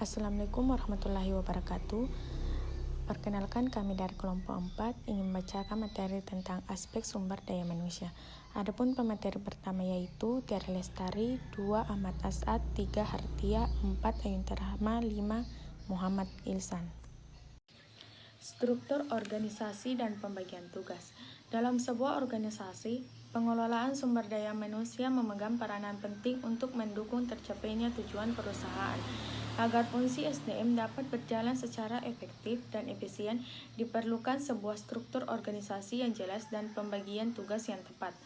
Assalamualaikum warahmatullahi wabarakatuh. Perkenalkan, kami dari kelompok 4 ingin membacakan materi tentang aspek sumber daya manusia. Adapun pemateri pertama yaitu Tiara Lestari, 2 Ahmad As'ad, 3 Hartia, 4 Ayunta Rahma, 5 Muhammad Ilsan. Struktur organisasi dan pembagian tugas. Dalam sebuah organisasi, pengelolaan sumber daya manusia memegang peranan penting untuk mendukung tercapainya tujuan perusahaan. Agar fungsi SDM dapat berjalan secara efektif dan efisien, diperlukan sebuah struktur organisasi yang jelas dan pembagian tugas yang tepat.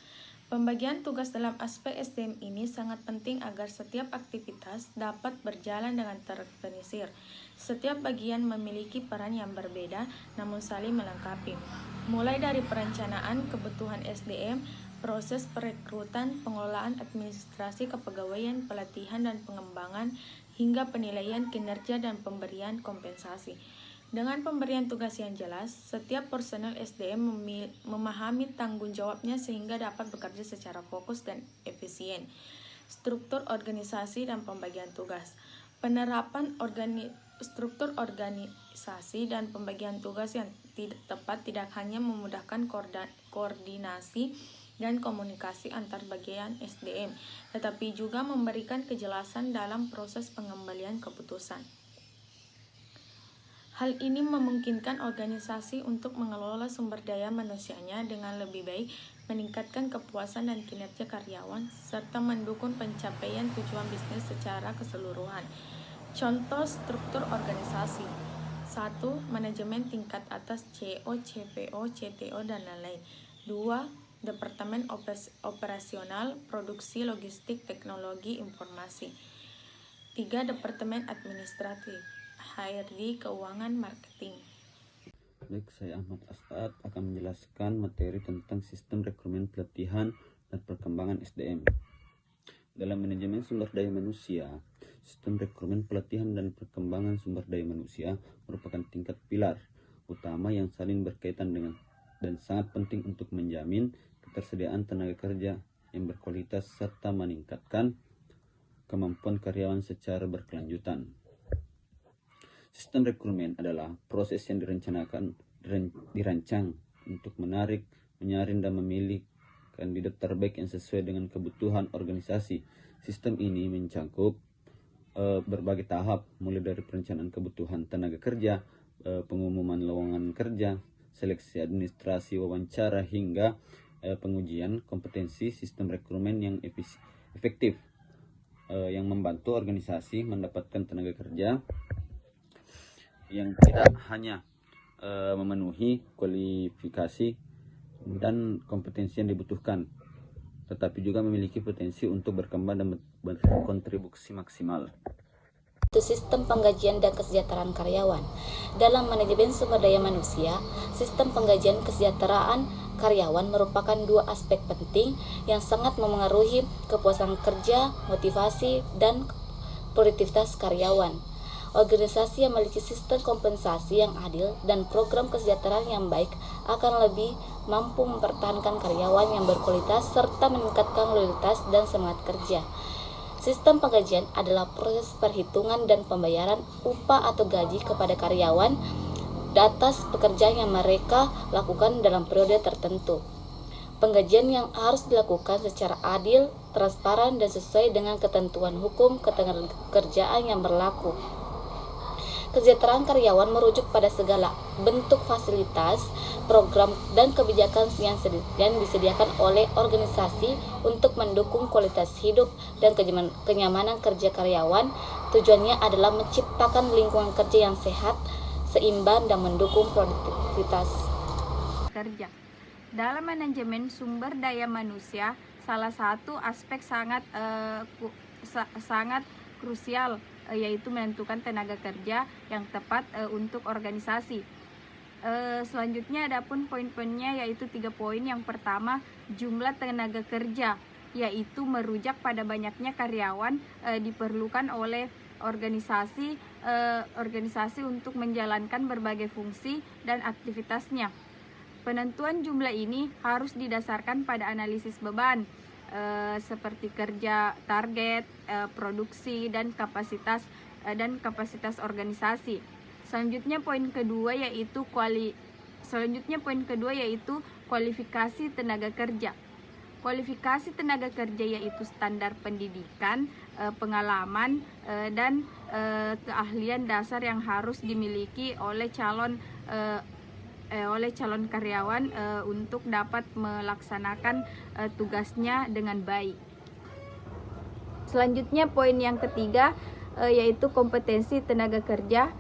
Pembagian tugas dalam aspek SDM ini sangat penting agar setiap aktivitas dapat berjalan dengan terorganisir. Setiap bagian memiliki peran yang berbeda namun saling melengkapi. Mulai dari perencanaan kebutuhan SDM, proses perekrutan, pengelolaan administrasi kepegawaian, pelatihan dan pengembangan, hingga penilaian kinerja dan pemberian kompensasi. Dengan pemberian tugas yang jelas, setiap personel SDM memahami tanggung jawabnya sehingga dapat bekerja secara fokus dan efisien. Struktur organisasi dan pembagian tugas. Penerapan struktur organisasi dan pembagian tugas yang tepat tidak hanya memudahkan koordinasi dan komunikasi antar bagian SDM, tetapi juga memberikan kejelasan dalam proses pengembalian keputusan. Hal ini memungkinkan organisasi untuk mengelola sumber daya manusianya dengan lebih baik, meningkatkan kepuasan dan kinerja karyawan, serta mendukung pencapaian tujuan bisnis secara keseluruhan. Contoh struktur organisasi. 1. Manajemen tingkat atas CO, CPO, CTO, dan lain-lain. 2. Departemen Operasional, Produksi, Logistik, Teknologi, Informasi. 3. Departemen Administratif, HRD, Keuangan, Marketing. Baik, saya Ahmad As'ad akan menjelaskan materi tentang sistem rekrutmen, pelatihan, dan perkembangan SDM. Dalam manajemen sumber daya manusia, sistem rekrutmen, pelatihan, dan perkembangan sumber daya manusia merupakan tingkat pilar utama yang saling berkaitan dengan dan sangat penting untuk menjamin ketersediaan tenaga kerja yang berkualitas serta meningkatkan kemampuan karyawan secara berkelanjutan. Sistem rekrutmen adalah proses yang dirancang untuk menarik, menyaring, dan memilih kandidat terbaik yang sesuai dengan kebutuhan organisasi. Sistem ini mencakup berbagai tahap, mulai dari perencanaan kebutuhan tenaga kerja, pengumuman lowongan kerja, seleksi administrasi wawancara, hingga pengujian kompetensi. Sistem rekrutmen yang efektif yang membantu organisasi mendapatkan tenaga kerja yang tidak hanya memenuhi kualifikasi dan kompetensi yang dibutuhkan, tetapi juga memiliki potensi untuk berkembang dan berkontribusi maksimal. Sistem penggajian dan kesejahteraan karyawan. Dalam manajemen sumber daya manusia, sistem penggajian kesejahteraan karyawan merupakan 2 aspek penting yang sangat memengaruhi kepuasan kerja, motivasi, dan produktivitas karyawan. Organisasi yang memiliki sistem kompensasi yang adil dan program kesejahteraan yang baik akan lebih mampu mempertahankan karyawan yang berkualitas serta meningkatkan loyalitas dan semangat kerja. Sistem penggajian adalah proses perhitungan dan pembayaran upah atau gaji kepada karyawan atas pekerjaan yang mereka lakukan dalam periode tertentu. Penggajian yang harus dilakukan secara adil, transparan, dan sesuai dengan ketentuan hukum ketenagakerjaan yang berlaku. Kesejahteraan karyawan merujuk pada segala bentuk fasilitas, program, dan kebijakan yang disediakan oleh organisasi untuk mendukung kualitas hidup dan kenyamanan kerja karyawan. Tujuannya adalah menciptakan lingkungan kerja yang sehat, seimbang, dan mendukung produktivitas kerja. Dalam manajemen sumber daya manusia, salah satu aspek sangat krusial yaitu menentukan tenaga kerja yang tepat untuk organisasi. Selanjutnya adapun poin-poinnya yaitu 3 poin. Yang pertama, jumlah tenaga kerja, yaitu merujuk pada banyaknya karyawan diperlukan oleh organisasi untuk menjalankan berbagai fungsi dan aktivitasnya. Penentuan jumlah ini harus didasarkan pada analisis beban seperti kerja target, produksi, dan kapasitas dan kapasitas organisasi. Selanjutnya poin kedua yaitu kualifikasi tenaga kerja. Kualifikasi tenaga kerja yaitu standar pendidikan, pengalaman, dan keahlian dasar yang harus dimiliki oleh calon karyawan untuk dapat melaksanakan tugasnya dengan baik. Selanjutnya poin yang ketiga yaitu kompetensi tenaga kerja,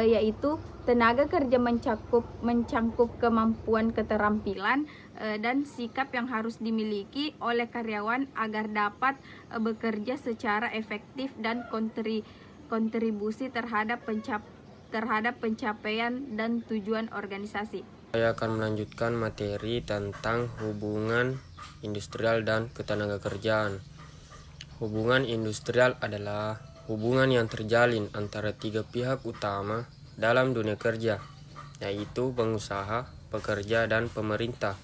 yaitu tenaga kerja mencangkup kemampuan, keterampilan, dan sikap yang harus dimiliki oleh karyawan agar dapat bekerja secara efektif dan kontribusi terhadap pencapaian dan tujuan organisasi. Saya akan melanjutkan materi tentang hubungan industrial dan ketenagakerjaan. Hubungan industrial adalah hubungan yang terjalin antara tiga pihak utama dalam dunia kerja, yaitu pengusaha, pekerja, dan pemerintah.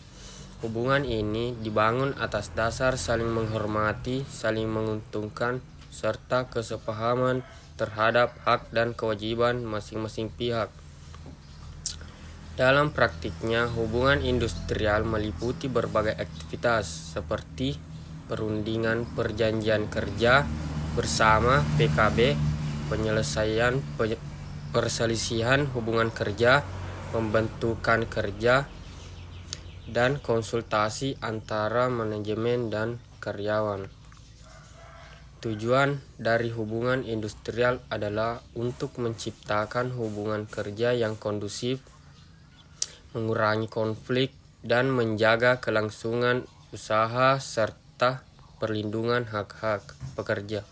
Hubungan ini dibangun atas dasar saling menghormati, saling menguntungkan, serta kesepahaman terhadap hak dan kewajiban masing-masing pihak. Dalam praktiknya, hubungan industrial meliputi berbagai aktivitas seperti perundingan perjanjian kerja bersama PKB, penyelesaian perselisihan hubungan kerja, pembentukan kerja, dan konsultasi antara manajemen dan karyawan. Tujuan dari hubungan industrial adalah untuk menciptakan hubungan kerja yang kondusif, mengurangi konflik, dan menjaga kelangsungan usaha serta perlindungan hak-hak pekerja.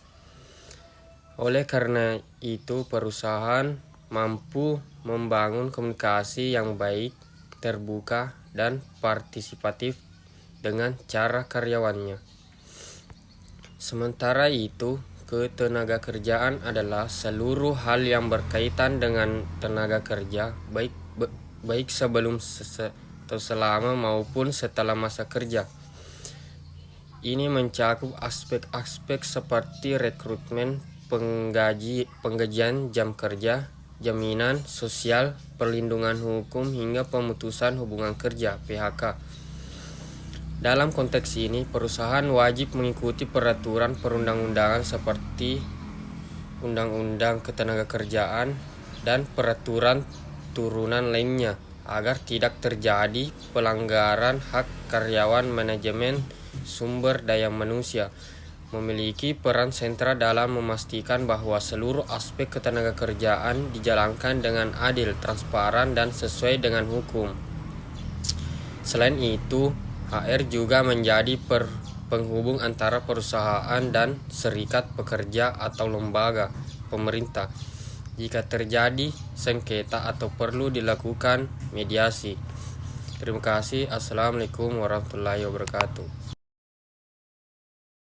Oleh karena itu, perusahaan mampu membangun komunikasi yang baik, terbuka, dan partisipatif dengan cara karyawannya. Sementara itu, ketenagakerjaan adalah seluruh hal yang berkaitan dengan tenaga kerja, baik sebelum atau selama maupun setelah masa kerja. Ini mencakup aspek-aspek seperti rekrutmen, penggajian jam kerja, jaminan sosial, perlindungan hukum, hingga pemutusan hubungan kerja (PHK). Dalam konteks ini, perusahaan wajib mengikuti peraturan perundang-undangan seperti Undang-Undang Ketenagakerjaan dan peraturan turunan lainnya agar tidak terjadi pelanggaran hak karyawan. Manajemen sumber daya manusia memiliki peran sentral dalam memastikan bahwa seluruh aspek ketenagakerjaan dijalankan dengan adil, transparan, dan sesuai dengan hukum. Selain itu, HR juga menjadi penghubung antara perusahaan dan serikat pekerja atau lembaga pemerintah jika terjadi sengketa atau perlu dilakukan mediasi. Terima kasih. Assalamualaikum warahmatullahi wabarakatuh.